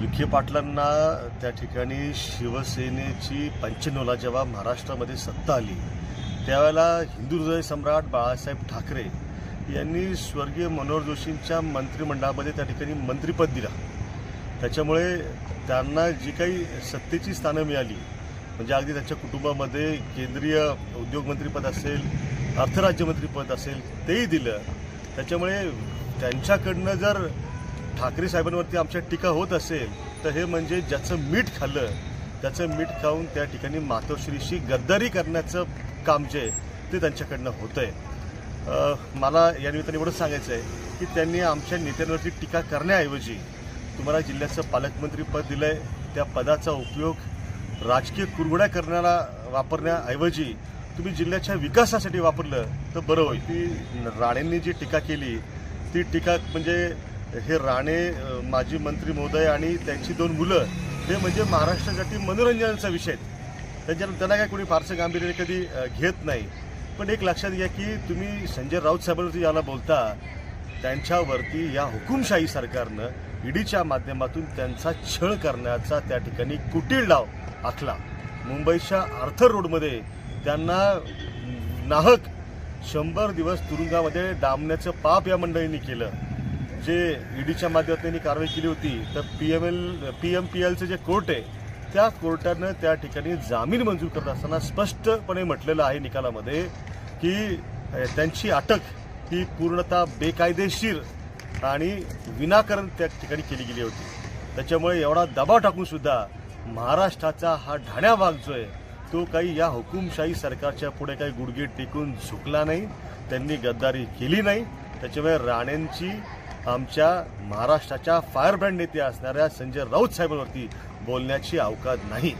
विखे पाटलांना त्या ठिकाणी शिवसेनेची 95ला जेव्हा महाराष्ट्रामध्ये सत्ता आली त्यावेळेला हिंदू हृदय सम्राट बाळासाहेब ठाकरे यांनी स्वर्गीय मनोहर जोशींच्या मंत्रिमंडळामध्ये त्या ठिकाणी मंत्रिपद दिलं। त्याच्यामुळे त्यांना जी काही सत्तेची स्थानं मिळाली म्हणजे अगदी त्यांच्या कुटुंबामध्ये केंद्रीय उद्योग मंत्रिपद असेल, अर्थराज्यमंत्रीपद असेल तेही दिलं। त्याच्यामुळे त्यांच्याकडनं जर ठाकरे साहेबांवरती आमच्या टीका होत असेल तर हे म्हणजे ज्याचं मीठ खाल्लं त्याचं मीठ खाऊन त्या ठिकाणी मातोश्रीशी गद्दारी करण्याचं काम जे ते त्यांच्याकडनं होतंय। मला या निमित्ताने एवढंच सांगायचं आहे की त्यांनी आमच्या नेत्यांवरती टीका करण्याऐवजी तुम्हाला जिल्ह्याचं पालकमंत्री पद दिलंय, त्या पदाचा उपयोग राजकीय कुरघोड्या करण्याला वापरण्याऐवजी तुम्ही जिल्ह्याच्या विकासासाठी वापरलं तर बरं होईल। ती राणेंनी जी टीका केली ती टीका म्हणजे हे राणे माजी मंत्री महोदय आणि त्यांची 2 मुलं हे म्हणजे महाराष्ट्रासाठी मनोरंजनाचा विषय, त्यांना काय कोणी फारसं गांभीर्याने कधी घेत नाही। पण एक लक्षात घ्या की तुम्ही संजय राऊत साहेबांवरती याला बोलता त्यांच्यावरती या हुकुमशाही सरकारनं ईडीच्या माध्यमातून त्यांचा छळ करण्याचा त्या ठिकाणी कुटील डाव आखला। मुंबईच्या आर्थर रोडमध्ये त्यांना नाहक 100 दिवस तुरुंगामध्ये डांबण्याचं पाप या मंडळींनी केलं। जे ईडीच्या माध्यमातून कारवाई केली होती तर PMPLचं जे कोर्ट आहे त्या कोर्टानं त्या ठिकाणी जामीन मंजूर करत असताना स्पष्टपणे म्हटलेलं आहे निकालामध्ये की त्यांची अटक ही पूर्णतः बेकायदेशीर आणि विनाकारण त्या ठिकाणी केली गेली होती। त्याच्यामुळे एवढा दबाव टाकून सुद्धा महाराष्ट्राचा हा ढाण्या भाग जो आहे तो काही या हुकुमशाही सरकारच्या पुढे काही गुडघे टेकून झुकला नाही, त्यांनी गद्दारी केली नाही। त्याच्यामुळे राणेंची आमच्या महाराष्ट्राच्या फायर ब्रँड नेते असणाऱ्या संजय राऊत साहेबांवरती बोलण्याची अवकाश नाही।